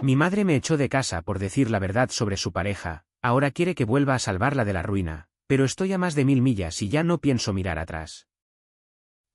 Mi madre me echó de casa por decir la verdad sobre su pareja, ahora quiere que vuelva a salvarla de la ruina, pero estoy a más de 1000 millas y ya no pienso mirar atrás.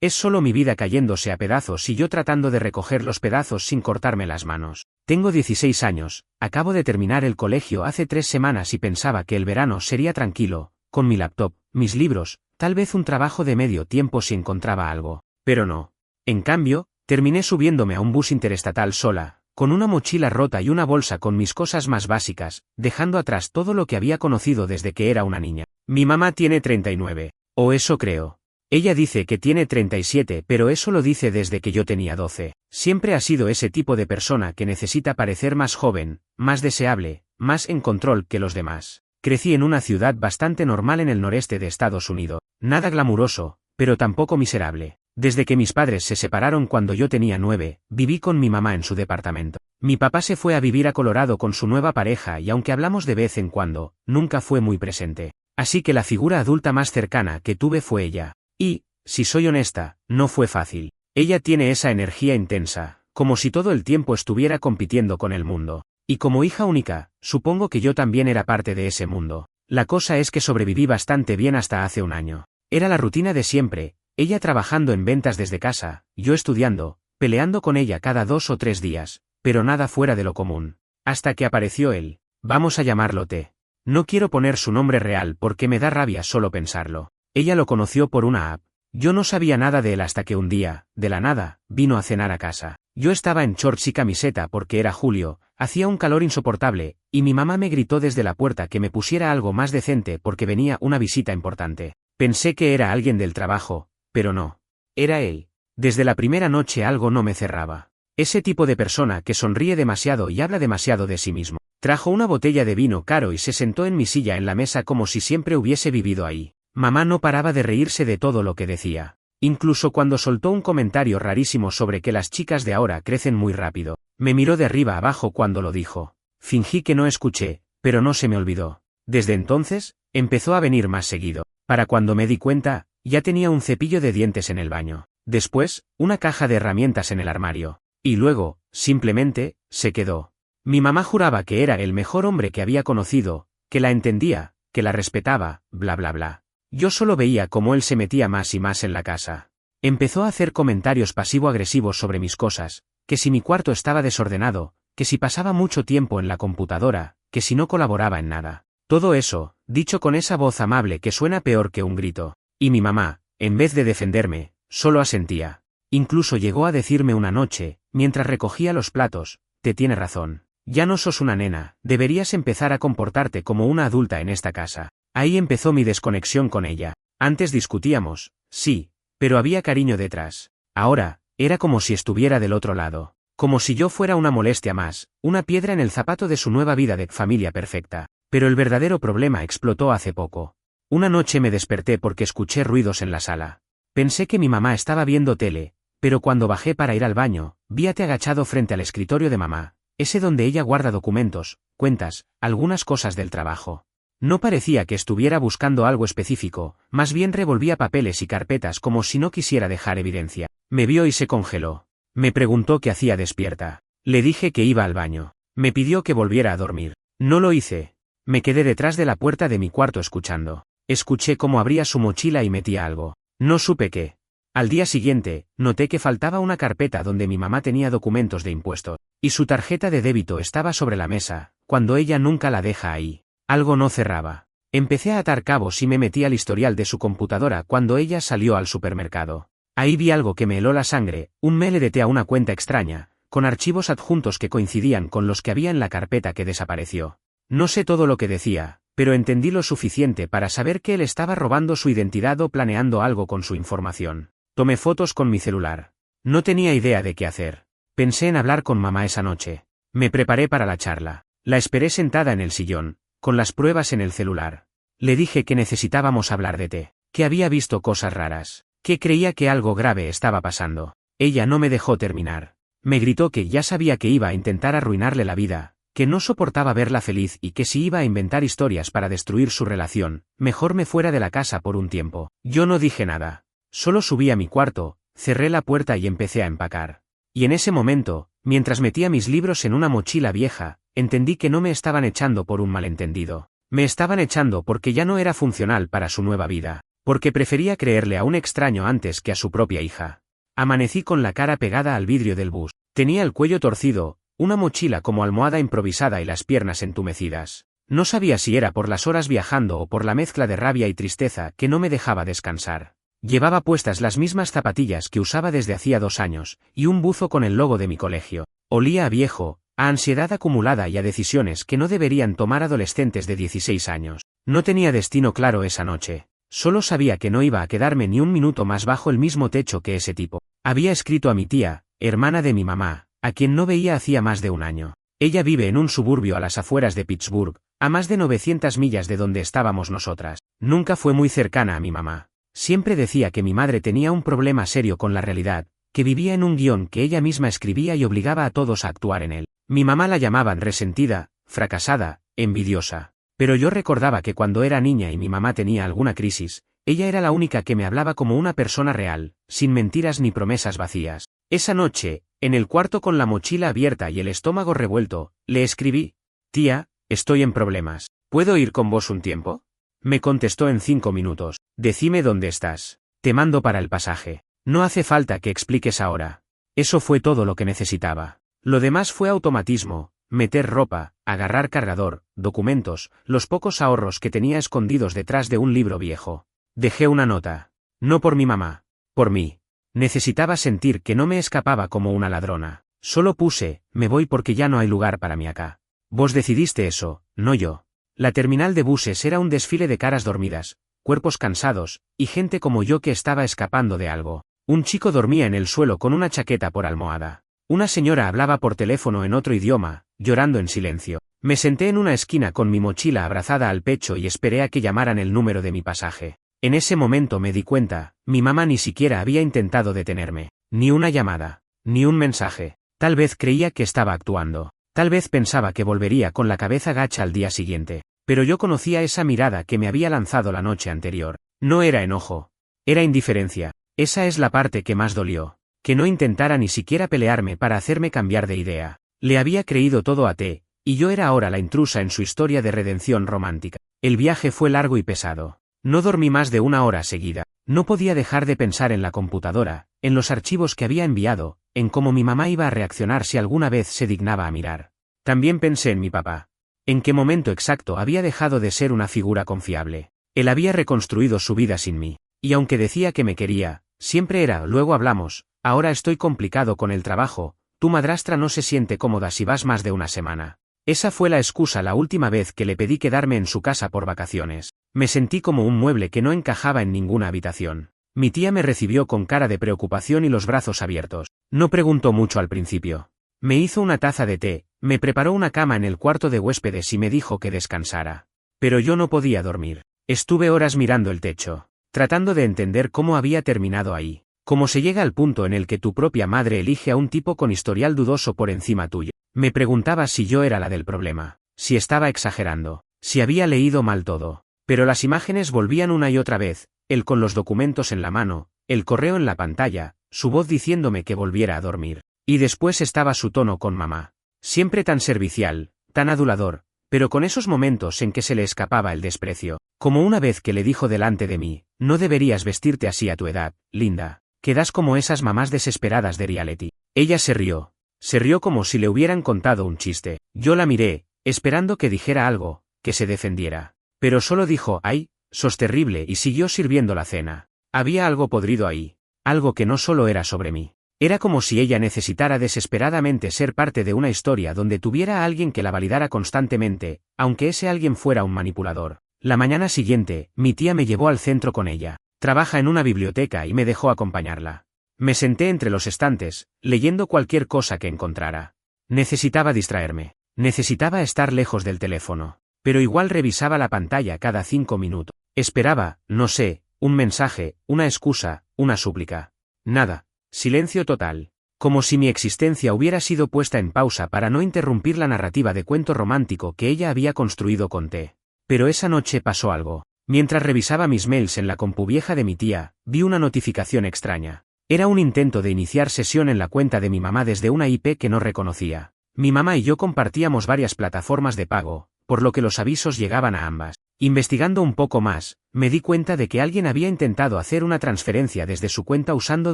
Es solo mi vida cayéndose a pedazos y yo tratando de recoger los pedazos sin cortarme las manos. Tengo 16 años, acabo de terminar el colegio hace 3 semanas y pensaba que el verano sería tranquilo, con mi laptop, mis libros, tal vez un trabajo de medio tiempo si encontraba algo, pero no. En cambio, terminé subiéndome a un bus interestatal sola, con una mochila rota y una bolsa con mis cosas más básicas, dejando atrás todo lo que había conocido desde que era una niña. Mi mamá tiene 39, o eso creo. Ella dice que tiene 37, pero eso lo dice desde que yo tenía 12. Siempre ha sido ese tipo de persona que necesita parecer más joven, más deseable, más en control que los demás. Crecí en una ciudad bastante normal en el noreste de Estados Unidos, nada glamuroso, pero tampoco miserable. Desde que mis padres se separaron cuando yo tenía 9, viví con mi mamá en su departamento. Mi papá se fue a vivir a Colorado con su nueva pareja y aunque hablamos de vez en cuando, nunca fue muy presente. Así que la figura adulta más cercana que tuve fue ella. Y, si soy honesta, no fue fácil. Ella tiene esa energía intensa, como si todo el tiempo estuviera compitiendo con el mundo. Y como hija única, supongo que yo también era parte de ese mundo. La cosa es que sobreviví bastante bien hasta hace un año. Era la rutina de siempre, ella trabajando en ventas desde casa, yo estudiando, peleando con ella cada 2 o 3 días, pero nada fuera de lo común. Hasta que apareció él. Vamos a llamarlo T. No quiero poner su nombre real porque me da rabia solo pensarlo. Ella lo conoció por una app. Yo no sabía nada de él hasta que un día, de la nada, vino a cenar a casa. Yo estaba en shorts y camiseta porque era julio, hacía un calor insoportable, y mi mamá me gritó desde la puerta que me pusiera algo más decente porque venía una visita importante. Pensé que era alguien del trabajo, pero no. Era él. Desde la primera noche algo no me cerraba. Ese tipo de persona que sonríe demasiado y habla demasiado de sí mismo. Trajo una botella de vino caro y se sentó en mi silla en la mesa como si siempre hubiese vivido ahí. Mamá no paraba de reírse de todo lo que decía. Incluso cuando soltó un comentario rarísimo sobre que las chicas de ahora crecen muy rápido. Me miró de arriba abajo cuando lo dijo. Fingí que no escuché, pero no se me olvidó. Desde entonces, empezó a venir más seguido. Para cuando me di cuenta, ya tenía un cepillo de dientes en el baño. Después, una caja de herramientas en el armario. Y luego, simplemente, se quedó. Mi mamá juraba que era el mejor hombre que había conocido, que la entendía, que la respetaba, bla bla bla. Yo solo veía cómo él se metía más y más en la casa. Empezó a hacer comentarios pasivo-agresivos sobre mis cosas, que si mi cuarto estaba desordenado, que si pasaba mucho tiempo en la computadora, que si no colaboraba en nada. Todo eso, dicho con esa voz amable que suena peor que un grito. Y mi mamá, en vez de defenderme, solo asentía. Incluso llegó a decirme una noche, mientras recogía los platos, te tiene razón. Ya no sos una nena, deberías empezar a comportarte como una adulta en esta casa. Ahí empezó mi desconexión con ella. Antes discutíamos, sí, pero había cariño detrás. Ahora, era como si estuviera del otro lado. Como si yo fuera una molestia más, una piedra en el zapato de su nueva vida de familia perfecta. Pero el verdadero problema explotó hace poco. Una noche me desperté porque escuché ruidos en la sala. Pensé que mi mamá estaba viendo tele, pero cuando bajé para ir al baño, vi a T agachado frente al escritorio de mamá, ese donde ella guarda documentos, cuentas, algunas cosas del trabajo. No parecía que estuviera buscando algo específico, más bien revolvía papeles y carpetas como si no quisiera dejar evidencia. Me vio y se congeló. Me preguntó qué hacía despierta. Le dije que iba al baño. Me pidió que volviera a dormir. No lo hice. Me quedé detrás de la puerta de mi cuarto escuchando. Escuché cómo abría su mochila y metía algo. No supe qué. Al día siguiente, noté que faltaba una carpeta donde mi mamá tenía documentos de impuestos, y su tarjeta de débito estaba sobre la mesa, cuando ella nunca la deja ahí. Algo no cerraba. Empecé a atar cabos y me metí al historial de su computadora cuando ella salió al supermercado. Ahí vi algo que me heló la sangre, un mail de T a una cuenta extraña, con archivos adjuntos que coincidían con los que había en la carpeta que desapareció. No sé todo lo que decía, pero entendí lo suficiente para saber que él estaba robando su identidad o planeando algo con su información. Tomé fotos con mi celular. No tenía idea de qué hacer. Pensé en hablar con mamá esa noche. Me preparé para la charla. La esperé sentada en el sillón, con las pruebas en el celular. Le dije que necesitábamos hablar de T, que había visto cosas raras, que creía que algo grave estaba pasando. Ella no me dejó terminar. Me gritó que ya sabía que iba a intentar arruinarle la vida, que no soportaba verla feliz y que si iba a inventar historias para destruir su relación, mejor me fuera de la casa por un tiempo. Yo no dije nada. Solo subí a mi cuarto, cerré la puerta y empecé a empacar. Y en ese momento, Mientras metía mis libros en una mochila vieja, entendí que no me estaban echando por un malentendido. Me estaban echando porque ya no era funcional para su nueva vida, porque prefería creerle a un extraño antes que a su propia hija. Amanecí con la cara pegada al vidrio del bus. Tenía el cuello torcido, una mochila como almohada improvisada y las piernas entumecidas. No sabía si era por las horas viajando o por la mezcla de rabia y tristeza que no me dejaba descansar. Llevaba puestas las mismas zapatillas que usaba desde hacía 2 años, y un buzo con el logo de mi colegio. Olía a viejo, a ansiedad acumulada y a decisiones que no deberían tomar adolescentes de 16 años. No tenía destino claro esa noche. Solo sabía que no iba a quedarme ni un minuto más bajo el mismo techo que ese tipo. Había escrito a mi tía, hermana de mi mamá, a quien no veía hacía más de 1 año. Ella vive en un suburbio a las afueras de Pittsburgh, a más de 900 millas de donde estábamos nosotras. Nunca fue muy cercana a mi mamá. Siempre decía que mi madre tenía un problema serio con la realidad, que vivía en un guión que ella misma escribía y obligaba a todos a actuar en él. Mi mamá la llamaban resentida, fracasada, envidiosa. Pero yo recordaba que cuando era niña y mi mamá tenía alguna crisis, ella era la única que me hablaba como una persona real, sin mentiras ni promesas vacías. Esa noche, en el cuarto con la mochila abierta y el estómago revuelto, le escribí: «Tía, estoy en problemas. ¿Puedo ir con vos un tiempo?». Me contestó en 5 minutos: «Decime dónde estás. Te mando para el pasaje. No hace falta que expliques ahora». Eso fue todo lo que necesitaba. Lo demás fue automatismo: meter ropa, agarrar cargador, documentos, los pocos ahorros que tenía escondidos detrás de un libro viejo. Dejé una nota. No por mi mamá. Por mí. Necesitaba sentir que no me escapaba como una ladrona. Solo puse: «Me voy porque ya no hay lugar para mí acá». Vos decidiste eso, no yo. La terminal de buses era un desfile de caras dormidas, cuerpos cansados, y gente como yo que estaba escapando de algo. Un chico dormía en el suelo con una chaqueta por almohada. Una señora hablaba por teléfono en otro idioma, llorando en silencio. Me senté en una esquina con mi mochila abrazada al pecho y esperé a que llamaran el número de mi pasaje. En ese momento me di cuenta, mi mamá ni siquiera había intentado detenerme. Ni una llamada, ni un mensaje. Tal vez creía que estaba actuando. Tal vez pensaba que volvería con la cabeza gacha al día siguiente. Pero yo conocía esa mirada que me había lanzado la noche anterior. No era enojo. Era indiferencia. Esa es la parte que más dolió. Que no intentara ni siquiera pelearme para hacerme cambiar de idea. Le había creído todo a T, y yo era ahora la intrusa en su historia de redención romántica. El viaje fue largo y pesado. No dormí más de 1 hora seguida. No podía dejar de pensar en la computadora, en los archivos que había enviado, en cómo mi mamá iba a reaccionar si alguna vez se dignaba a mirar. También pensé en mi papá. En qué momento exacto había dejado de ser una figura confiable. Él había reconstruido su vida sin mí. Y aunque decía que me quería, siempre era: «Luego hablamos, ahora estoy complicado con el trabajo, tu madrastra no se siente cómoda si vas más de 1 semana». Esa fue la excusa la última vez que le pedí quedarme en su casa por vacaciones. Me sentí como un mueble que no encajaba en ninguna habitación. Mi tía me recibió con cara de preocupación y los brazos abiertos. No preguntó mucho al principio. Me hizo una taza de té, me preparó una cama en el cuarto de huéspedes y me dijo que descansara. Pero yo no podía dormir. Estuve horas mirando el techo, tratando de entender cómo había terminado ahí. Cómo se llega al punto en el que tu propia madre elige a un tipo con historial dudoso por encima tuyo. Me preguntaba si yo era la del problema, si estaba exagerando, si había leído mal todo. Pero las imágenes volvían una y otra vez, él con los documentos en la mano, el correo en la pantalla, su voz diciéndome que volviera a dormir. Y después estaba su tono con mamá. Siempre tan servicial, tan adulador, pero con esos momentos en que se le escapaba el desprecio. Como una vez que le dijo delante de mí: «No deberías vestirte así a tu edad, Linda. Quedas como esas mamás desesperadas de reality». Ella se rió. Se rió como si le hubieran contado un chiste. Yo la miré, esperando que dijera algo, que se defendiera. Pero solo dijo: «Ay, sos terrible», y siguió sirviendo la cena. Había algo podrido ahí. Algo que no solo era sobre mí. Era como si ella necesitara desesperadamente ser parte de una historia donde tuviera a alguien que la validara constantemente, aunque ese alguien fuera un manipulador. La mañana siguiente, mi tía me llevó al centro con ella. Trabaja en una biblioteca y me dejó acompañarla. Me senté entre los estantes, leyendo cualquier cosa que encontrara. Necesitaba distraerme. Necesitaba estar lejos del teléfono. Pero igual revisaba la pantalla cada 5 minutos. Esperaba, no sé, un mensaje, una excusa, una súplica. Nada. Silencio total. Como si mi existencia hubiera sido puesta en pausa para no interrumpir la narrativa de cuento romántico que ella había construido con T. Pero esa noche pasó algo. Mientras revisaba mis mails en la compu vieja de mi tía, vi una notificación extraña. Era un intento de iniciar sesión en la cuenta de mi mamá desde una IP que no reconocía. Mi mamá y yo compartíamos varias plataformas de pago, por lo que los avisos llegaban a ambas. Investigando un poco más, me di cuenta de que alguien había intentado hacer una transferencia desde su cuenta usando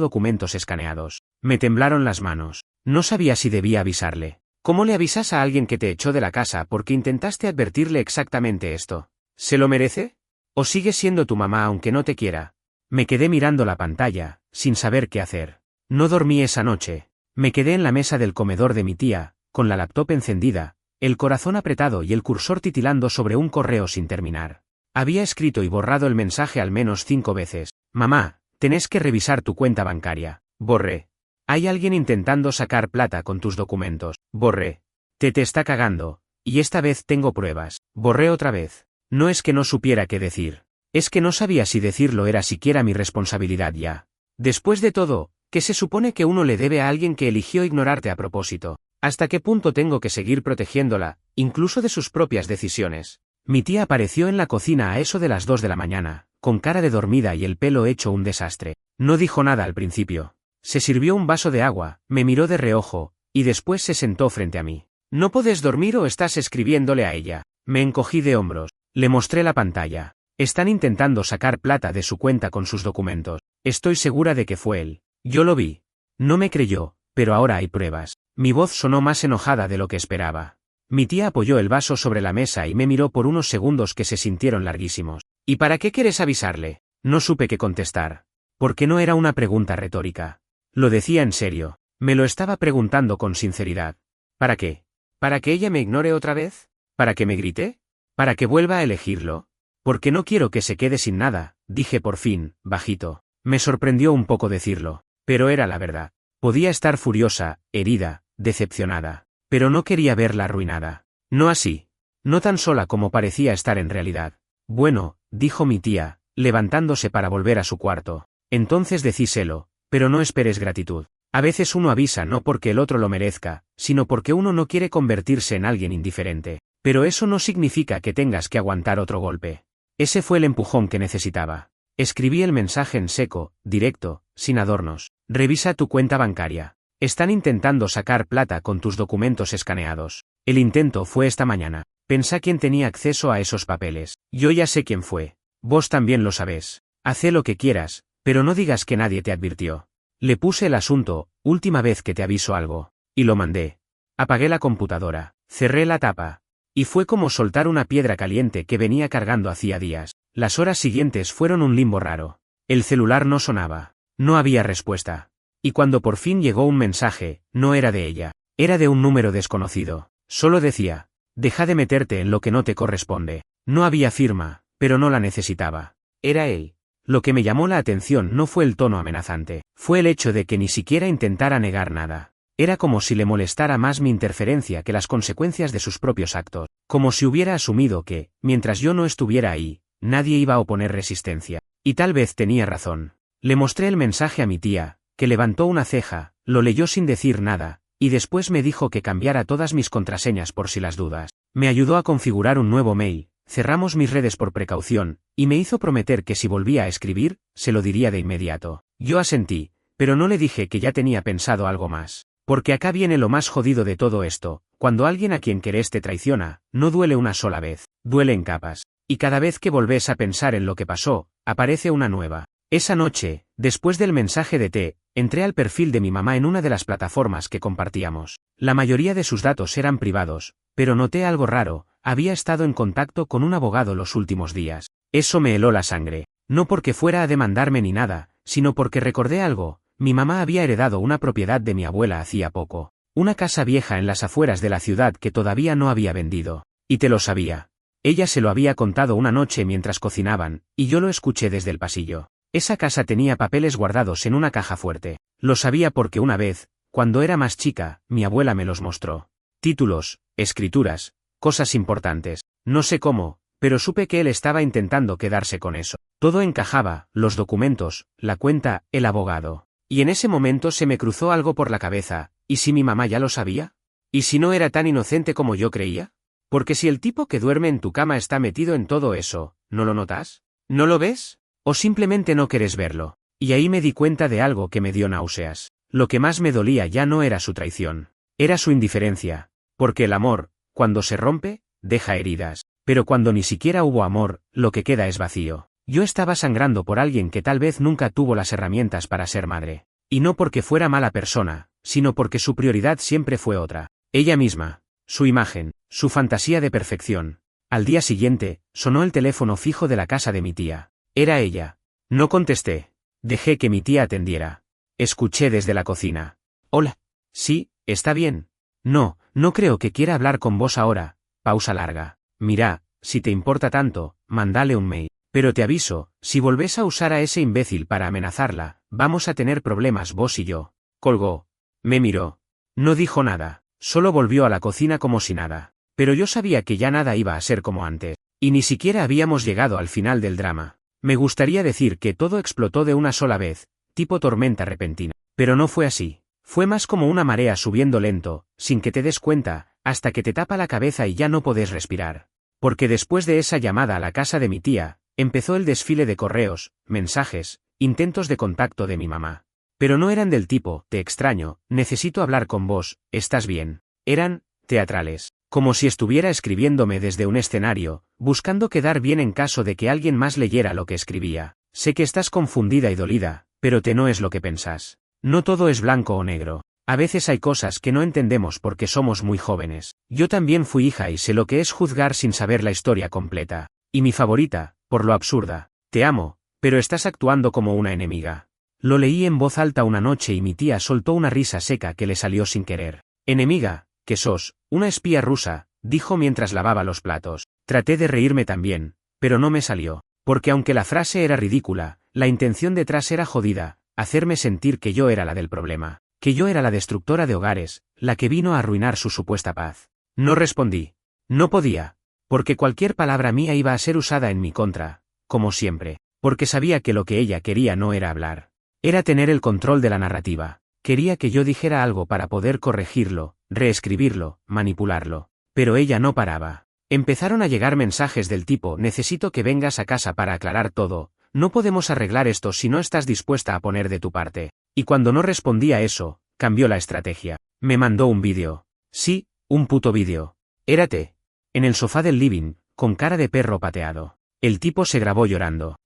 documentos escaneados. Me temblaron las manos. No sabía si debía avisarle. ¿Cómo le avisas a alguien que te echó de la casa porque intentaste advertirle exactamente esto? ¿Se lo merece? ¿O sigue siendo tu mamá aunque no te quiera? Me quedé mirando la pantalla, sin saber qué hacer. No dormí esa noche. Me quedé en la mesa del comedor de mi tía, con la laptop encendida, el corazón apretado y el cursor titilando sobre un correo sin terminar. Había escrito y borrado el mensaje al menos 5 veces. Mamá, tenés que revisar tu cuenta bancaria. Borré. Hay alguien intentando sacar plata con tus documentos. Borré. Te está cagando, y esta vez tengo pruebas. Borré otra vez. No es que no supiera qué decir. Es que no sabía si decirlo era siquiera mi responsabilidad ya. Después de todo, ¿qué se supone que uno le debe a alguien que eligió ignorarte a propósito? ¿Hasta qué punto tengo que seguir protegiéndola, incluso de sus propias decisiones? Mi tía apareció en la cocina a eso de las 2 de la mañana, con cara de dormida y el pelo hecho un desastre. No dijo nada al principio. Se sirvió un vaso de agua, me miró de reojo, y después se sentó frente a mí. ¿No podés dormir o estás escribiéndole a ella? Me encogí de hombros. Le mostré la pantalla. Están intentando sacar plata de su cuenta con sus documentos. Estoy segura de que fue él. Yo lo vi. No me creyó, pero ahora hay pruebas. Mi voz sonó más enojada de lo que esperaba. Mi tía apoyó el vaso sobre la mesa y me miró por unos segundos que se sintieron larguísimos. ¿Y para qué quieres avisarle? No supe qué contestar. Porque no era una pregunta retórica. Lo decía en serio. Me lo estaba preguntando con sinceridad. ¿Para qué? ¿Para que ella me ignore otra vez? ¿Para que me grite? ¿Para que vuelva a elegirlo? Porque no quiero que se quede sin nada, dije por fin, bajito. Me sorprendió un poco decirlo, pero era la verdad. Podía estar furiosa, herida, decepcionada, pero no quería verla arruinada. No así. No tan sola como parecía estar en realidad. Bueno, dijo mi tía, levantándose para volver a su cuarto. Entonces decíselo, pero no esperes gratitud. A veces uno avisa no porque el otro lo merezca, sino porque uno no quiere convertirse en alguien indiferente. Pero eso no significa que tengas que aguantar otro golpe. Ese fue el empujón que necesitaba. Escribí el mensaje en seco, directo, sin adornos. Revisa tu cuenta bancaria. Están intentando sacar plata con tus documentos escaneados. El intento fue esta mañana. Pensá quién tenía acceso a esos papeles. Yo ya sé quién fue. Vos también lo sabés. Hacé lo que quieras, pero no digas que nadie te advirtió. Le puse el asunto, última vez que te aviso algo. Y lo mandé. Apagué la computadora. Cerré la tapa. Y fue como soltar una piedra caliente que venía cargando hacía días. Las horas siguientes fueron un limbo raro. El celular no sonaba. No había respuesta. Y cuando por fin llegó un mensaje, no era de ella. Era de un número desconocido. Solo decía, deja de meterte en lo que no te corresponde. No había firma, pero no la necesitaba. Era él. Lo que me llamó la atención no fue el tono amenazante. Fue el hecho de que ni siquiera intentara negar nada. Era como si le molestara más mi interferencia que las consecuencias de sus propios actos, como si hubiera asumido que, mientras yo no estuviera ahí, nadie iba a oponer resistencia. Y tal vez tenía razón. Le mostré el mensaje a mi tía, que levantó una ceja, lo leyó sin decir nada, y después me dijo que cambiara todas mis contraseñas por si las dudas. Me ayudó a configurar un nuevo mail, cerramos mis redes por precaución, y me hizo prometer que si volvía a escribir, se lo diría de inmediato. Yo asentí, pero no le dije que ya tenía pensado algo más. Porque acá viene lo más jodido de todo esto, cuando alguien a quien querés te traiciona, no duele una sola vez, duele en capas. Y cada vez que volvés a pensar en lo que pasó, aparece una nueva. Esa noche, después del mensaje de té, entré al perfil de mi mamá en una de las plataformas que compartíamos. La mayoría de sus datos eran privados, pero noté algo raro, había estado en contacto con un abogado los últimos días. Eso me heló la sangre, no porque fuera a demandarme ni nada, sino porque recordé algo. Mi mamá había heredado una propiedad de mi abuela hacía poco, una casa vieja en las afueras de la ciudad que todavía no había vendido. Y te lo sabía. Ella se lo había contado una noche mientras cocinaban, y yo lo escuché desde el pasillo. Esa casa tenía papeles guardados en una caja fuerte. Lo sabía porque una vez, cuando era más chica, mi abuela me los mostró. Títulos, escrituras, cosas importantes. No sé cómo, pero supe que él estaba intentando quedarse con eso. Todo encajaba, los documentos, la cuenta, el abogado. Y en ese momento se me cruzó algo por la cabeza, ¿y si mi mamá ya lo sabía? ¿Y si no era tan inocente como yo creía? Porque si el tipo que duerme en tu cama está metido en todo eso, ¿no lo notas? ¿No lo ves? ¿O simplemente no querés verlo? Y ahí me di cuenta de algo que me dio náuseas. Lo que más me dolía ya no era su traición. Era su indiferencia. Porque el amor, cuando se rompe, deja heridas. Pero cuando ni siquiera hubo amor, lo que queda es vacío. Yo estaba sangrando por alguien que tal vez nunca tuvo las herramientas para ser madre. Y no porque fuera mala persona, sino porque su prioridad siempre fue otra. Ella misma, su imagen, su fantasía de perfección. Al día siguiente, sonó el teléfono fijo de la casa de mi tía. Era ella. No contesté. Dejé que mi tía atendiera. Escuché desde la cocina. Hola. Sí, está bien. No, no creo que quiera hablar con vos ahora. Pausa larga. Mira, si te importa tanto, mándale un mail. Pero te aviso, si volvés a usar a ese imbécil para amenazarla, vamos a tener problemas vos y yo. Colgó. Me miró. No dijo nada, solo volvió a la cocina como si nada. Pero yo sabía que ya nada iba a ser como antes. Y ni siquiera habíamos llegado al final del drama. Me gustaría decir que todo explotó de una sola vez, tipo tormenta repentina. Pero no fue así. Fue más como una marea subiendo lento, sin que te des cuenta, hasta que te tapa la cabeza y ya no podés respirar. Porque después de esa llamada a la casa de mi tía, empezó el desfile de correos, mensajes, intentos de contacto de mi mamá. Pero no eran del tipo, te extraño, necesito hablar con vos, ¿estás bien? Eran teatrales. Como si estuviera escribiéndome desde un escenario, buscando quedar bien en caso de que alguien más leyera lo que escribía. Sé que estás confundida y dolida, pero no es lo que pensás. No todo es blanco o negro. A veces hay cosas que no entendemos porque somos muy jóvenes. Yo también fui hija y sé lo que es juzgar sin saber la historia completa. Y mi favorita, por lo absurda. Te amo, pero estás actuando como una enemiga. Lo leí en voz alta una noche y mi tía soltó una risa seca que le salió sin querer. Enemiga, que sos, una espía rusa, dijo mientras lavaba los platos. Traté de reírme también, pero no me salió. Porque aunque la frase era ridícula, la intención detrás era jodida, hacerme sentir que yo era la del problema, que yo era la destructora de hogares, la que vino a arruinar su supuesta paz. No respondí. No podía. Porque cualquier palabra mía iba a ser usada en mi contra, como siempre. Porque sabía que lo que ella quería no era hablar. Era tener el control de la narrativa. Quería que yo dijera algo para poder corregirlo, reescribirlo, manipularlo. Pero ella no paraba. Empezaron a llegar mensajes del tipo: necesito que vengas a casa para aclarar todo, no podemos arreglar esto si no estás dispuesta a poner de tu parte. Y cuando no respondía a eso, cambió la estrategia. Me mandó un vídeo. Sí, un puto vídeo. Érate. En el sofá del living, con cara de perro pateado. El tipo se grabó llorando,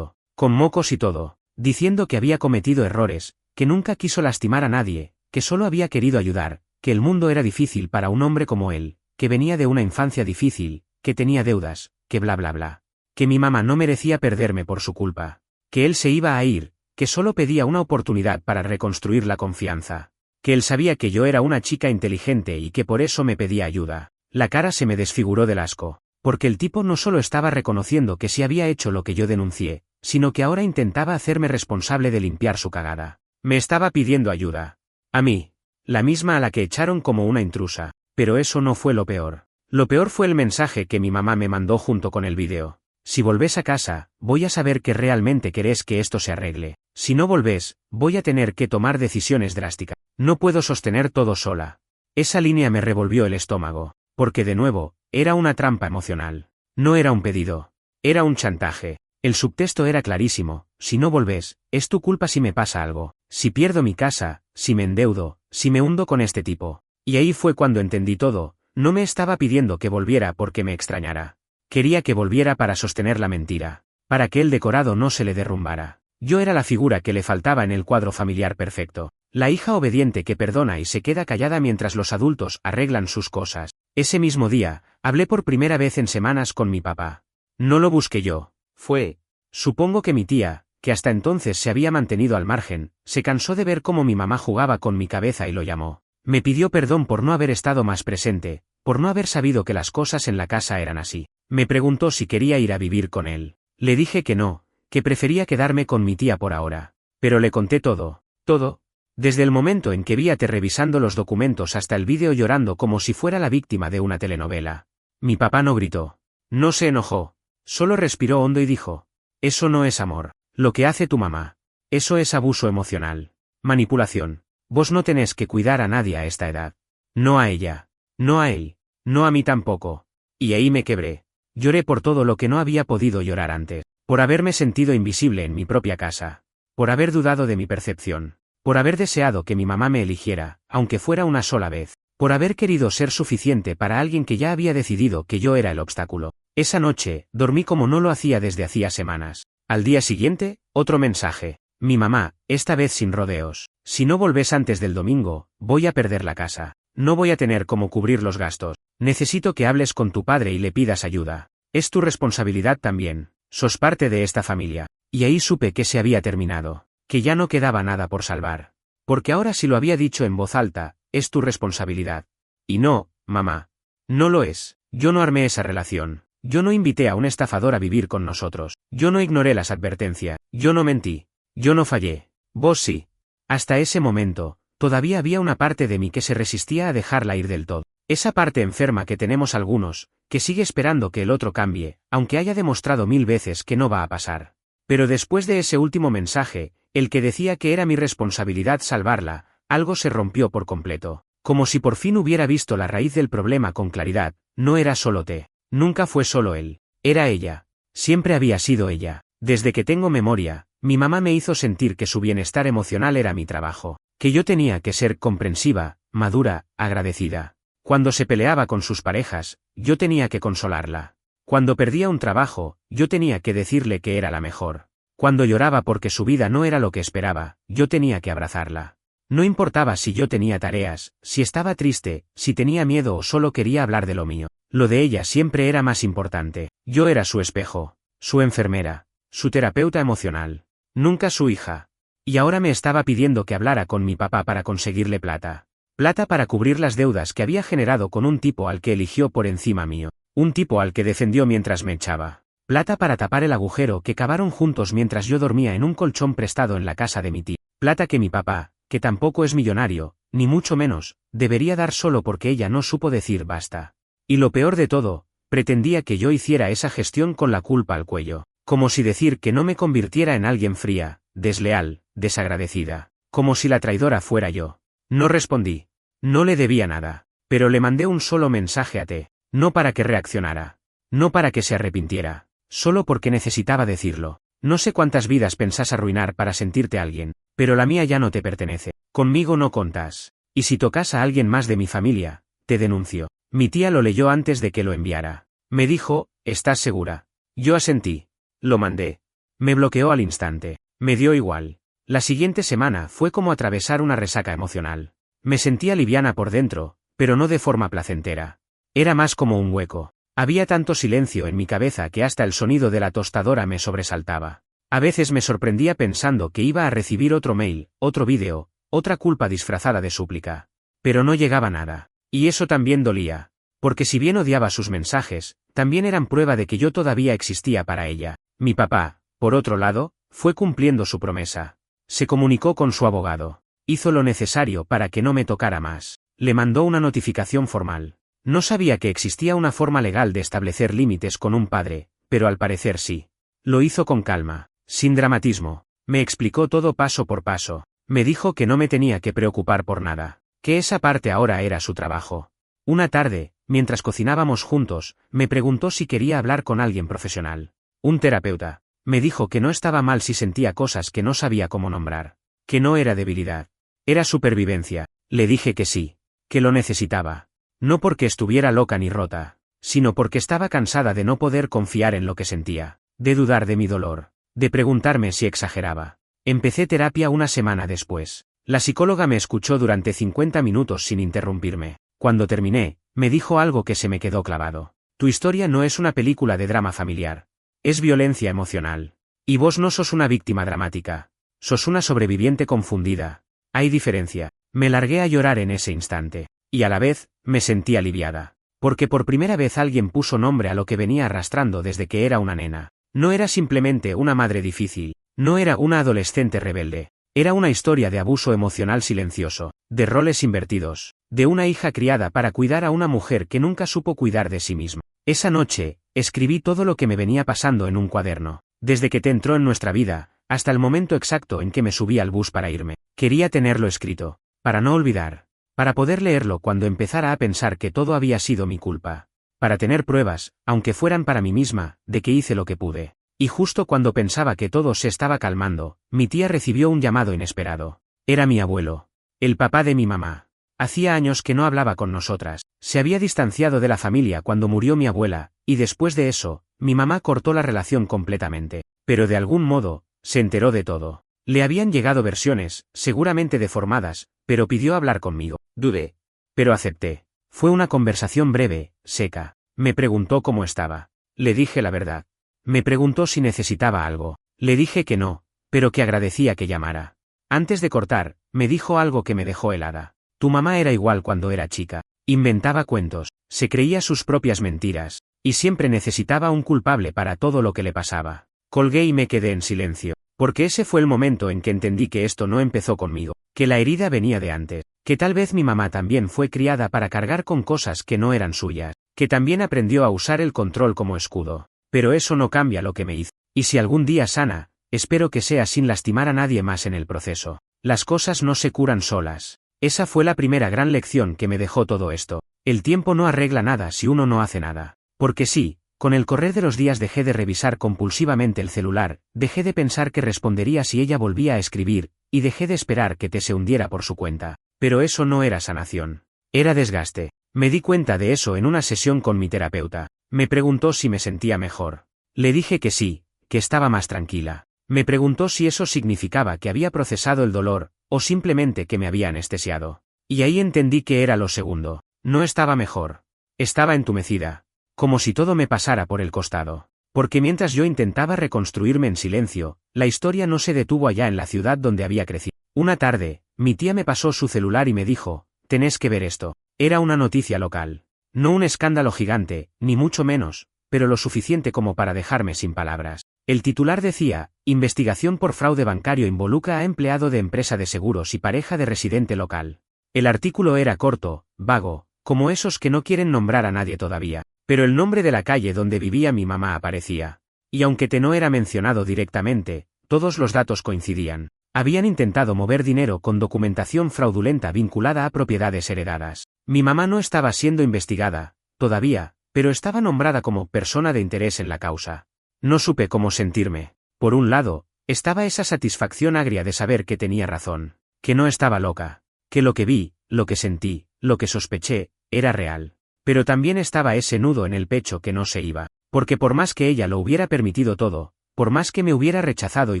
con mocos y todo, diciendo que había cometido errores, que nunca quiso lastimar a nadie, que solo había querido ayudar, que el mundo era difícil para un hombre como él, que venía de una infancia difícil, que tenía deudas, que bla bla bla. Que mi mamá no merecía perderme por su culpa. Que él se iba a ir, que solo pedía una oportunidad para reconstruir la confianza. Que él sabía que yo era una chica inteligente y que por eso me pedía ayuda. La cara se me desfiguró del asco, porque el tipo no solo estaba reconociendo que sí había hecho lo que yo denuncié, sino que ahora intentaba hacerme responsable de limpiar su cagada. Me estaba pidiendo ayuda. A mí. La misma a la que echaron como una intrusa. Pero eso no fue lo peor. Lo peor fue el mensaje que mi mamá me mandó junto con el vídeo. Si volvés a casa, voy a saber que realmente querés que esto se arregle. Si no volvés, voy a tener que tomar decisiones drásticas. No puedo sostener todo sola. Esa línea me revolvió el estómago. Porque de nuevo, era una trampa emocional. No era un pedido. Era un chantaje. El subtexto era clarísimo: si no volvés, es tu culpa si me pasa algo. Si pierdo mi casa, si me endeudo, si me hundo con este tipo. Y ahí fue cuando entendí todo. No me estaba pidiendo que volviera porque me extrañara. Quería que volviera para sostener la mentira. Para que el decorado no se le derrumbara. Yo era la figura que le faltaba en el cuadro familiar perfecto. La hija obediente que perdona y se queda callada mientras los adultos arreglan sus cosas. Ese mismo día, hablé por primera vez en semanas con mi papá. No lo busqué yo. Fue. Supongo que mi tía, que hasta entonces se había mantenido al margen, se cansó de ver cómo mi mamá jugaba con mi cabeza y lo llamó. Me pidió perdón por no haber estado más presente, por no haber sabido que las cosas en la casa eran así. Me preguntó si quería ir a vivir con él. Le dije que no, que prefería quedarme con mi tía por ahora. Pero le conté todo. Todo. Desde el momento en que vi a Te revisando los documentos hasta el vídeo llorando como si fuera la víctima de una telenovela. Mi papá no gritó. No se enojó. Solo respiró hondo y dijo: eso no es amor. Lo que hace tu mamá. Eso es abuso emocional. Manipulación. Vos no tenés que cuidar a nadie a esta edad. No a ella. No a él. No a mí tampoco. Y ahí me quebré. Lloré por todo lo que no había podido llorar antes. Por haberme sentido invisible en mi propia casa. por haber dudado de mi percepción, por haber deseado que mi mamá me eligiera, aunque fuera una sola vez, por haber querido ser suficiente para alguien que ya había decidido que yo era el obstáculo. Esa noche, dormí como no lo hacía desde hacía semanas. Al día siguiente, otro mensaje. Mi mamá, esta vez sin rodeos. Si no volvés antes del domingo, voy a perder la casa. No voy a tener cómo cubrir los gastos. Necesito que hables con tu padre y le pidas ayuda. Es tu responsabilidad también. Sos parte de esta familia. Y ahí supe que se había terminado. Que ya no quedaba nada por salvar. Porque ahora si lo había dicho en voz alta, es tu responsabilidad. Y no, mamá. No lo es. Yo no armé esa relación. Yo no invité a un estafador a vivir con nosotros. Yo no ignoré las advertencias. Yo no mentí. Yo no fallé. Vos sí. Hasta ese momento, todavía había una parte de mí que se resistía a dejarla ir del todo. Esa parte enferma que tenemos algunos, que sigue esperando que el otro cambie, aunque haya demostrado 1000 veces que no va a pasar. Pero después de ese último mensaje, el que decía que era mi responsabilidad salvarla, algo se rompió por completo. Como si por fin hubiera visto la raíz del problema con claridad. No era solo T. Nunca fue solo él. Era ella. Siempre había sido ella. Desde que tengo memoria, mi mamá me hizo sentir que su bienestar emocional era mi trabajo. Que yo tenía que ser comprensiva, madura, agradecida. Cuando se peleaba con sus parejas, yo tenía que consolarla. Cuando perdía un trabajo, yo tenía que decirle que era la mejor. Cuando lloraba porque su vida no era lo que esperaba, yo tenía que abrazarla. No importaba si yo tenía tareas, si estaba triste, si tenía miedo o solo quería hablar de lo mío. Lo de ella siempre era más importante. Yo era su espejo, su enfermera, su terapeuta emocional. Nunca su hija. Y ahora me estaba pidiendo que hablara con mi papá para conseguirle plata. Plata para cubrir las deudas que había generado con un tipo al que eligió por encima mío. Un tipo al que defendió mientras me echaba. Plata para tapar el agujero que cavaron juntos mientras yo dormía en un colchón prestado en la casa de mi tía. Plata que mi papá, que tampoco es millonario, ni mucho menos, debería dar solo porque ella no supo decir basta. Y lo peor de todo, pretendía que yo hiciera esa gestión con la culpa al cuello. Como si decir que no me convirtiera en alguien fría, desleal, desagradecida. Como si la traidora fuera yo. No respondí. No le debía nada. Pero le mandé un solo mensaje a T. No para que reaccionara. No para que se arrepintiera. Solo porque necesitaba decirlo. No sé cuántas vidas pensás arruinar para sentirte alguien, pero la mía ya no te pertenece. Conmigo no contas. Y si tocas a alguien más de mi familia, te denuncio. Mi tía lo leyó antes de que lo enviara. Me dijo, ¿estás segura? Yo asentí. Lo mandé. Me bloqueó al instante. Me dio igual. La siguiente semana fue como atravesar una resaca emocional. Me sentía liviana por dentro, pero no de forma placentera. Era más como un hueco. Había tanto silencio en mi cabeza que hasta el sonido de la tostadora me sobresaltaba. A veces me sorprendía pensando que iba a recibir otro mail, otro vídeo, otra culpa disfrazada de súplica. Pero no llegaba nada. Y eso también dolía. Porque si bien odiaba sus mensajes, también eran prueba de que yo todavía existía para ella. Mi papá, por otro lado, fue cumpliendo su promesa. Se comunicó con su abogado. Hizo lo necesario para que no me tocara más. Le mandó una notificación formal. No sabía que existía una forma legal de establecer límites con un padre, pero al parecer sí. Lo hizo con calma, sin dramatismo. Me explicó todo paso por paso. Me dijo que no me tenía que preocupar por nada, que esa parte ahora era su trabajo. Una tarde, mientras cocinábamos juntos, me preguntó si quería hablar con alguien profesional. Un terapeuta. Me dijo que no estaba mal si sentía cosas que no sabía cómo nombrar. Que no era debilidad. Era supervivencia. Le dije que sí. Que lo necesitaba. No porque estuviera loca ni rota, sino porque estaba cansada de no poder confiar en lo que sentía, de dudar de mi dolor, de preguntarme si exageraba. Empecé terapia una semana después. La psicóloga me escuchó durante 50 minutos sin interrumpirme. Cuando terminé, me dijo algo que se me quedó clavado. Tu historia no es una película de drama familiar. Es violencia emocional. Y vos no sos una víctima dramática. Sos una sobreviviente confundida. Hay diferencia. Me largué a llorar en ese instante. Y a la vez, me sentí aliviada. Porque por primera vez alguien puso nombre a lo que venía arrastrando desde que era una nena. No era simplemente una madre difícil. No era una adolescente rebelde. Era una historia de abuso emocional silencioso, de roles invertidos, de una hija criada para cuidar a una mujer que nunca supo cuidar de sí misma. Esa noche, escribí todo lo que me venía pasando en un cuaderno, desde que te entró en nuestra vida, hasta el momento exacto en que me subí al bus para irme. Quería tenerlo escrito, para no olvidar, para poder leerlo cuando empezara a pensar que todo había sido mi culpa, para tener pruebas, aunque fueran para mí misma, de que hice lo que pude. Y justo cuando pensaba que todo se estaba calmando, mi tía recibió un llamado inesperado. Era mi abuelo. El papá de mi mamá. Hacía años que no hablaba con nosotras, se había distanciado de la familia cuando murió mi abuela, y después de eso, mi mamá cortó la relación completamente. Pero de algún modo, se enteró de todo. Le habían llegado versiones, seguramente deformadas, pero pidió hablar conmigo. Dudé. Pero acepté. Fue una conversación breve, seca. Me preguntó cómo estaba. Le dije la verdad. Me preguntó si necesitaba algo. Le dije que no, pero que agradecía que llamara. Antes de cortar, me dijo algo que me dejó helada. Tu mamá era igual cuando era chica. Inventaba cuentos, se creía sus propias mentiras, y siempre necesitaba un culpable para todo lo que le pasaba. Colgué y me quedé en silencio, porque ese fue el momento en que entendí que esto no empezó conmigo, que la herida venía de antes, que tal vez mi mamá también fue criada para cargar con cosas que no eran suyas, que también aprendió a usar el control como escudo. Pero eso no cambia lo que me hizo. Y si algún día sana, espero que sea sin lastimar a nadie más en el proceso. Las cosas no se curan solas. Esa fue la primera gran lección que me dejó todo esto. El tiempo no arregla nada si uno no hace nada. Porque sí, con el correr de los días dejé de revisar compulsivamente el celular, dejé de pensar que respondería si ella volvía a escribir, y dejé de esperar que se hundiera por su cuenta. Pero eso no era sanación. Era desgaste. Me di cuenta de eso en una sesión con mi terapeuta. Me preguntó si me sentía mejor. Le dije que sí, que estaba más tranquila. Me preguntó si eso significaba que había procesado el dolor, o simplemente que me había anestesiado. Y ahí entendí que era lo segundo. No estaba mejor. Estaba entumecida. Como si todo me pasara por el costado. Porque mientras yo intentaba reconstruirme en silencio, la historia no se detuvo allá en la ciudad donde había crecido. Una tarde, mi tía me pasó su celular y me dijo, tenés que ver esto. Era una noticia local. No un escándalo gigante, ni mucho menos, pero lo suficiente como para dejarme sin palabras. El titular decía, investigación por fraude bancario involucra a empleado de empresa de seguros y pareja de residente local. El artículo era corto, vago, como esos que no quieren nombrar a nadie todavía, pero el nombre de la calle donde vivía mi mamá aparecía. Y aunque no era mencionado directamente, todos los datos coincidían. Habían intentado mover dinero con documentación fraudulenta vinculada a propiedades heredadas. Mi mamá no estaba siendo investigada, todavía, pero estaba nombrada como persona de interés en la causa. No supe cómo sentirme. Por un lado, estaba esa satisfacción agria de saber que tenía razón, que no estaba loca, que lo que vi, lo que sentí, lo que sospeché, era real. Pero también estaba ese nudo en el pecho que no se iba, porque por más que ella lo hubiera permitido todo, por más que me hubiera rechazado y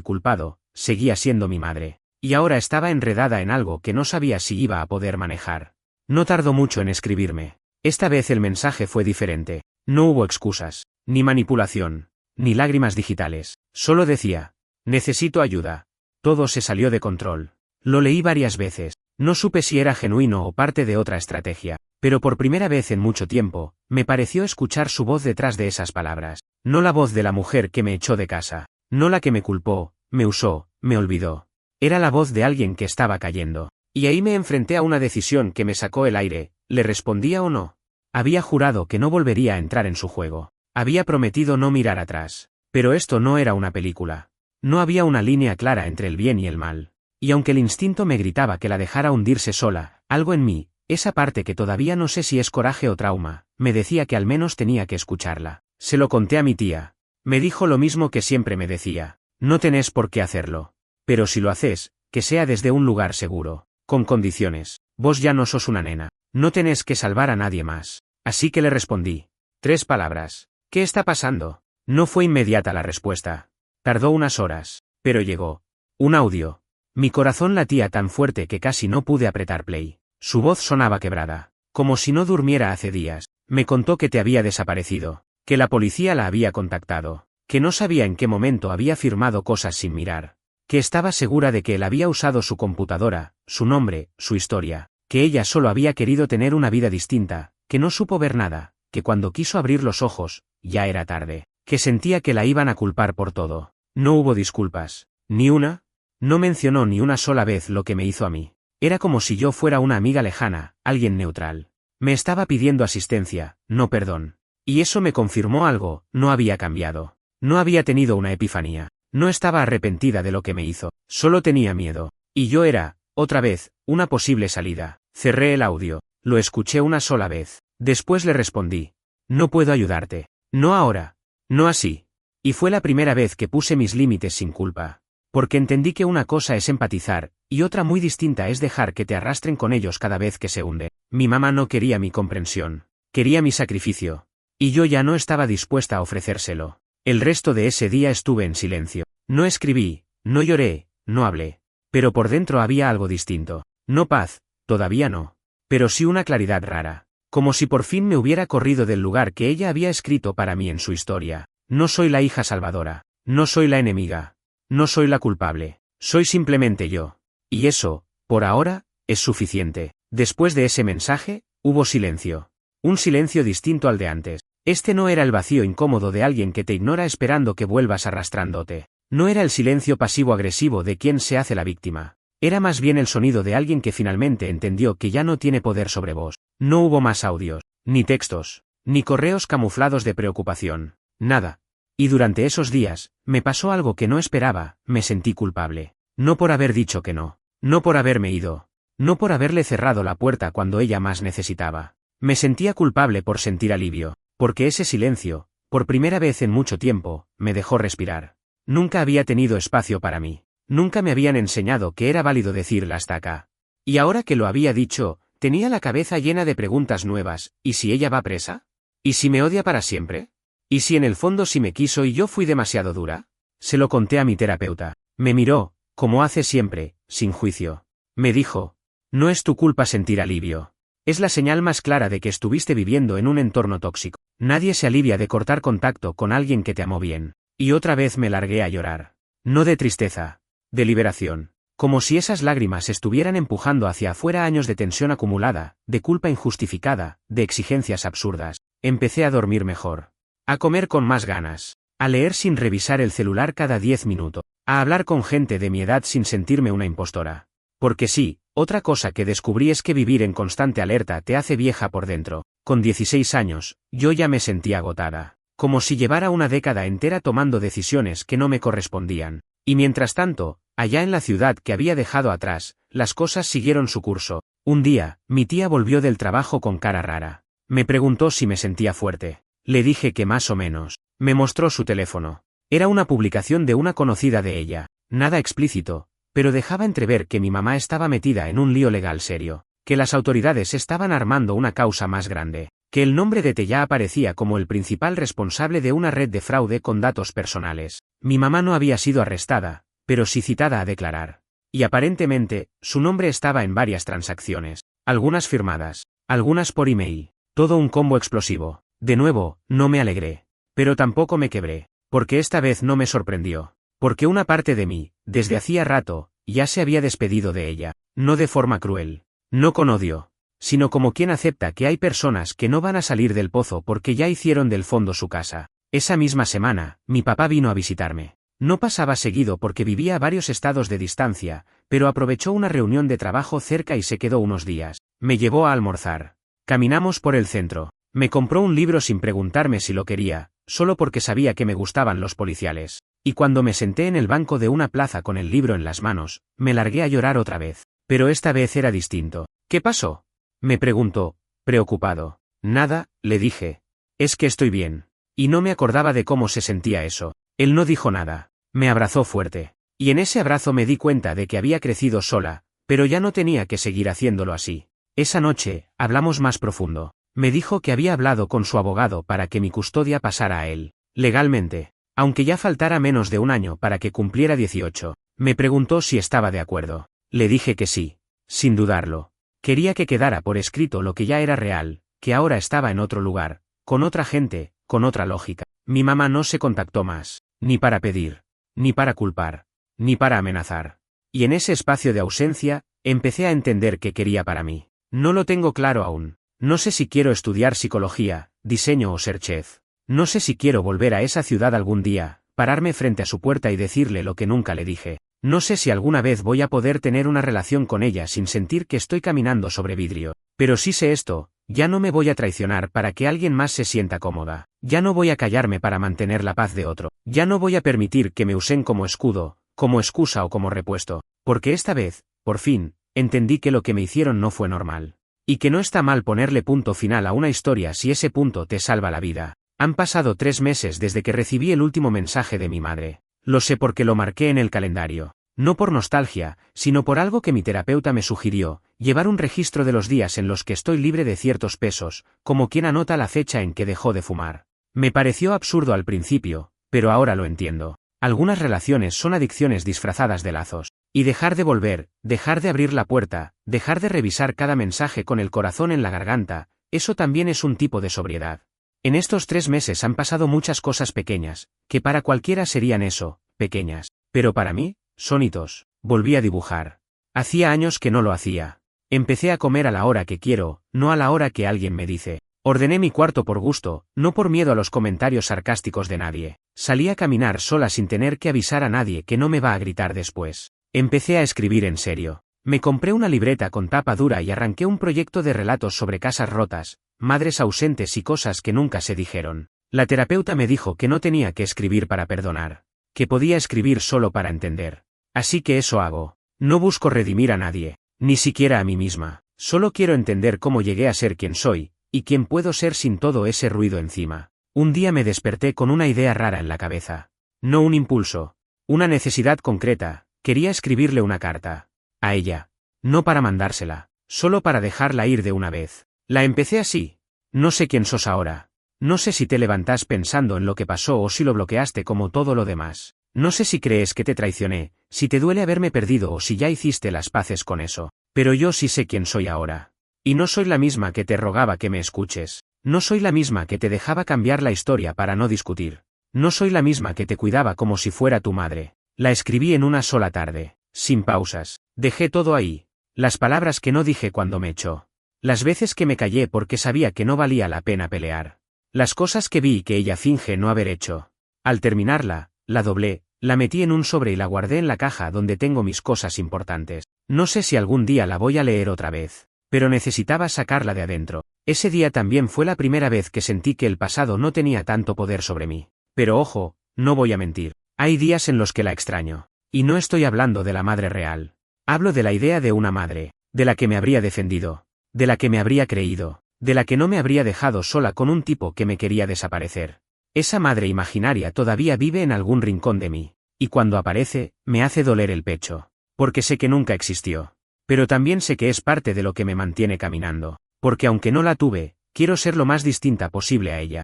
culpado, seguía siendo mi madre, y ahora estaba enredada en algo que no sabía si iba a poder manejar. No tardó mucho en escribirme. Esta vez el mensaje fue diferente. No hubo excusas, ni manipulación, ni lágrimas digitales. Solo decía, necesito ayuda. Todo se salió de control. Lo leí varias veces. No supe si era genuino o parte de otra estrategia, pero por primera vez en mucho tiempo, me pareció escuchar su voz detrás de esas palabras. No la voz de la mujer que me echó de casa, no la que me culpó, me usó, me olvidó. Era la voz de alguien que estaba cayendo. Y ahí me enfrenté a una decisión que me sacó el aire, ¿le respondía o no? Había jurado que no volvería a entrar en su juego. Había prometido no mirar atrás. Pero esto no era una película. No había una línea clara entre el bien y el mal. Y aunque el instinto me gritaba que la dejara hundirse sola, algo en mí, esa parte que todavía no sé si es coraje o trauma, me decía que al menos tenía que escucharla. Se lo conté a mi tía. Me dijo lo mismo que siempre me decía. No tenés por qué hacerlo. Pero si lo haces, que sea desde un lugar seguro. Con condiciones. Vos ya no sos una nena. No tenés que salvar a nadie más. Así que le respondí. 3 palabras. ¿Qué está pasando? No fue inmediata la respuesta. Tardó unas horas. Pero llegó. Un audio. Mi corazón latía tan fuerte que casi no pude apretar play. Su voz sonaba quebrada. Como si no durmiera hace días. Me contó que te había desaparecido. Que la policía la había contactado. Que no sabía en qué momento había firmado cosas sin mirar. Que estaba segura de que él había usado su computadora, su nombre, su historia. Que ella solo había querido tener una vida distinta. Que no supo ver nada. Que cuando quiso abrir los ojos, ya era tarde. Que sentía que la iban a culpar por todo. No hubo disculpas. Ni una. No mencionó ni una sola vez lo que me hizo a mí. Era como si yo fuera una amiga lejana, alguien neutral. Me estaba pidiendo asistencia, no perdón. Y eso me confirmó algo, no había cambiado. No había tenido una epifanía. No estaba arrepentida de lo que me hizo. Solo tenía miedo. Y yo era, otra vez, una posible salida. Cerré el audio. Lo escuché una sola vez. Después le respondí. No puedo ayudarte. No ahora. No así. Y fue la primera vez que puse mis límites sin culpa. Porque entendí que una cosa es empatizar, y otra muy distinta es dejar que te arrastren con ellos cada vez que se hunde. Mi mamá no quería mi comprensión. Quería mi sacrificio. Y yo ya no estaba dispuesta a ofrecérselo. El resto de ese día estuve en silencio. No escribí, no lloré, no hablé. Pero por dentro había algo distinto. No paz, todavía no. Pero sí una claridad rara. Como si por fin me hubiera corrido del lugar que ella había escrito para mí en su historia. No soy la hija salvadora. No soy la enemiga. No soy la culpable. Soy simplemente yo. Y eso, por ahora, es suficiente. Después de ese mensaje, hubo silencio. Un silencio distinto al de antes. Este no era el vacío incómodo de alguien que te ignora esperando que vuelvas arrastrándote. No era el silencio pasivo-agresivo de quien se hace la víctima. Era más bien el sonido de alguien que finalmente entendió que ya no tiene poder sobre vos. No hubo más audios, ni textos, ni correos camuflados de preocupación. Nada. Y durante esos días, me pasó algo que no esperaba, me sentí culpable. No por haber dicho que no. No por haberme ido. No por haberle cerrado la puerta cuando ella más necesitaba. Me sentía culpable por sentir alivio. Porque ese silencio, por primera vez en mucho tiempo, me dejó respirar. Nunca había tenido espacio para mí. Nunca me habían enseñado que era válido decirla hasta acá. Y ahora que lo había dicho, tenía la cabeza llena de preguntas nuevas. ¿Y si ella va presa? ¿Y si me odia para siempre? ¿Y si en el fondo sí me quiso y yo fui demasiado dura? Se lo conté a mi terapeuta. Me miró, como hace siempre, sin juicio. Me dijo, no es tu culpa sentir alivio. Es la señal más clara de que estuviste viviendo en un entorno tóxico. Nadie se alivia de cortar contacto con alguien que te amó bien. Y otra vez me largué a llorar. No de tristeza. De liberación. Como si esas lágrimas estuvieran empujando hacia afuera años de tensión acumulada, de culpa injustificada, de exigencias absurdas. Empecé a dormir mejor. A comer con más ganas. A leer sin revisar el celular cada 10 minutos. A hablar con gente de mi edad sin sentirme una impostora. Porque sí, otra cosa que descubrí es que vivir en constante alerta te hace vieja por dentro. Con 16 años, yo ya me sentía agotada. Como si llevara una década entera tomando decisiones que no me correspondían. Y mientras tanto, allá en la ciudad que había dejado atrás, las cosas siguieron su curso. Un día, mi tía volvió del trabajo con cara rara. Me preguntó si me sentía fuerte. Le dije que más o menos. Me mostró su teléfono. Era una publicación de una conocida de ella. Nada explícito, pero dejaba entrever que mi mamá estaba metida en un lío legal serio. Que las autoridades estaban armando una causa más grande. Que el nombre de Tella aparecía como el principal responsable de una red de fraude con datos personales. Mi mamá no había sido arrestada, pero sí citada a declarar. Y aparentemente, su nombre estaba en varias transacciones. Algunas firmadas, algunas por email. Todo un combo explosivo. De nuevo, no me alegré. Pero tampoco me quebré. Porque esta vez no me sorprendió. Porque una parte de mí, desde hacía rato, ya se había despedido de ella. No de forma cruel. No con odio. Sino como quien acepta que hay personas que no van a salir del pozo porque ya hicieron del fondo su casa. Esa misma semana, mi papá vino a visitarme. No pasaba seguido porque vivía a varios estados de distancia, pero aprovechó una reunión de trabajo cerca y se quedó unos días. Me llevó a almorzar. Caminamos por el centro. Me compró un libro sin preguntarme si lo quería, solo porque sabía que me gustaban los policiales. Y cuando me senté en el banco de una plaza con el libro en las manos, me largué a llorar otra vez. Pero esta vez era distinto. ¿Qué pasó?, me preguntó, preocupado. Nada, le dije. Es que estoy bien. Y no me acordaba de cómo se sentía eso. Él no dijo nada. Me abrazó fuerte. Y en ese abrazo me di cuenta de que había crecido sola, pero ya no tenía que seguir haciéndolo así. Esa noche, hablamos más profundo. Me dijo que había hablado con su abogado para que mi custodia pasara a él, legalmente, aunque ya faltara menos de un año para que cumpliera 18. Me preguntó si estaba de acuerdo. Le dije que sí, sin dudarlo. Quería que quedara por escrito lo que ya era real, que ahora estaba en otro lugar, con otra gente, con otra lógica. Mi mamá no se contactó más, ni para pedir, ni para culpar, ni para amenazar. Y en ese espacio de ausencia, empecé a entender qué quería para mí. No lo tengo claro aún. No sé si quiero estudiar psicología, diseño o ser chef. No sé si quiero volver a esa ciudad algún día, pararme frente a su puerta y decirle lo que nunca le dije. No sé si alguna vez voy a poder tener una relación con ella sin sentir que estoy caminando sobre vidrio. Pero sí sé esto, ya no me voy a traicionar para que alguien más se sienta cómoda. Ya no voy a callarme para mantener la paz de otro. Ya no voy a permitir que me usen como escudo, como excusa o como repuesto. Porque esta vez, por fin, entendí que lo que me hicieron no fue normal. Y que no está mal ponerle punto final a una historia si ese punto te salva la vida. Han pasado 3 meses desde que recibí el último mensaje de mi madre. Lo sé porque lo marqué en el calendario. No por nostalgia, sino por algo que mi terapeuta me sugirió, llevar un registro de los días en los que estoy libre de ciertos pesos, como quien anota la fecha en que dejó de fumar. Me pareció absurdo al principio, pero ahora lo entiendo. Algunas relaciones son adicciones disfrazadas de lazos. Y dejar de volver, dejar de abrir la puerta, dejar de revisar cada mensaje con el corazón en la garganta, eso también es un tipo de sobriedad. En estos 3 meses han pasado muchas cosas pequeñas, que para cualquiera serían eso, pequeñas. Pero para mí, son hitos. Volví a dibujar. Hacía años que no lo hacía. Empecé a comer a la hora que quiero, no a la hora que alguien me dice. Ordené mi cuarto por gusto, no por miedo a los comentarios sarcásticos de nadie. Salí a caminar sola sin tener que avisar a nadie que no me va a gritar después. Empecé a escribir en serio. Me compré una libreta con tapa dura y arranqué un proyecto de relatos sobre casas rotas, madres ausentes y cosas que nunca se dijeron. La terapeuta me dijo que no tenía que escribir para perdonar, que podía escribir solo para entender. Así que eso hago. No busco redimir a nadie, ni siquiera a mí misma. Solo quiero entender cómo llegué a ser quien soy, y quién puedo ser sin todo ese ruido encima. Un día me desperté con una idea rara en la cabeza. No un impulso. Una necesidad concreta. Quería escribirle una carta. A ella. No para mandársela, solo para dejarla ir de una vez. La empecé así. No sé quién sos ahora. No sé si te levantás pensando en lo que pasó o si lo bloqueaste como todo lo demás. No sé si crees que te traicioné, si te duele haberme perdido o si ya hiciste las paces con eso. Pero yo sí sé quién soy ahora. Y no soy la misma que te rogaba que me escuches. No soy la misma que te dejaba cambiar la historia para no discutir. No soy la misma que te cuidaba como si fuera tu madre. La escribí en una sola tarde, sin pausas. Dejé todo ahí. Las palabras que no dije cuando me echó. Las veces que me callé porque sabía que no valía la pena pelear. Las cosas que vi que ella finge no haber hecho. Al terminarla, la doblé, la metí en un sobre y la guardé en la caja donde tengo mis cosas importantes. No sé si algún día la voy a leer otra vez, pero necesitaba sacarla de adentro. Ese día también fue la primera vez que sentí que el pasado no tenía tanto poder sobre mí. Pero ojo, no voy a mentir. Hay días en los que la extraño. Y no estoy hablando de la madre real. Hablo de la idea de una madre, de la que me habría defendido, de la que me habría creído, de la que no me habría dejado sola con un tipo que me quería desaparecer. Esa madre imaginaria todavía vive en algún rincón de mí, y cuando aparece, me hace doler el pecho, porque sé que nunca existió. Pero también sé que es parte de lo que me mantiene caminando, porque aunque no la tuve, quiero ser lo más distinta posible a ella.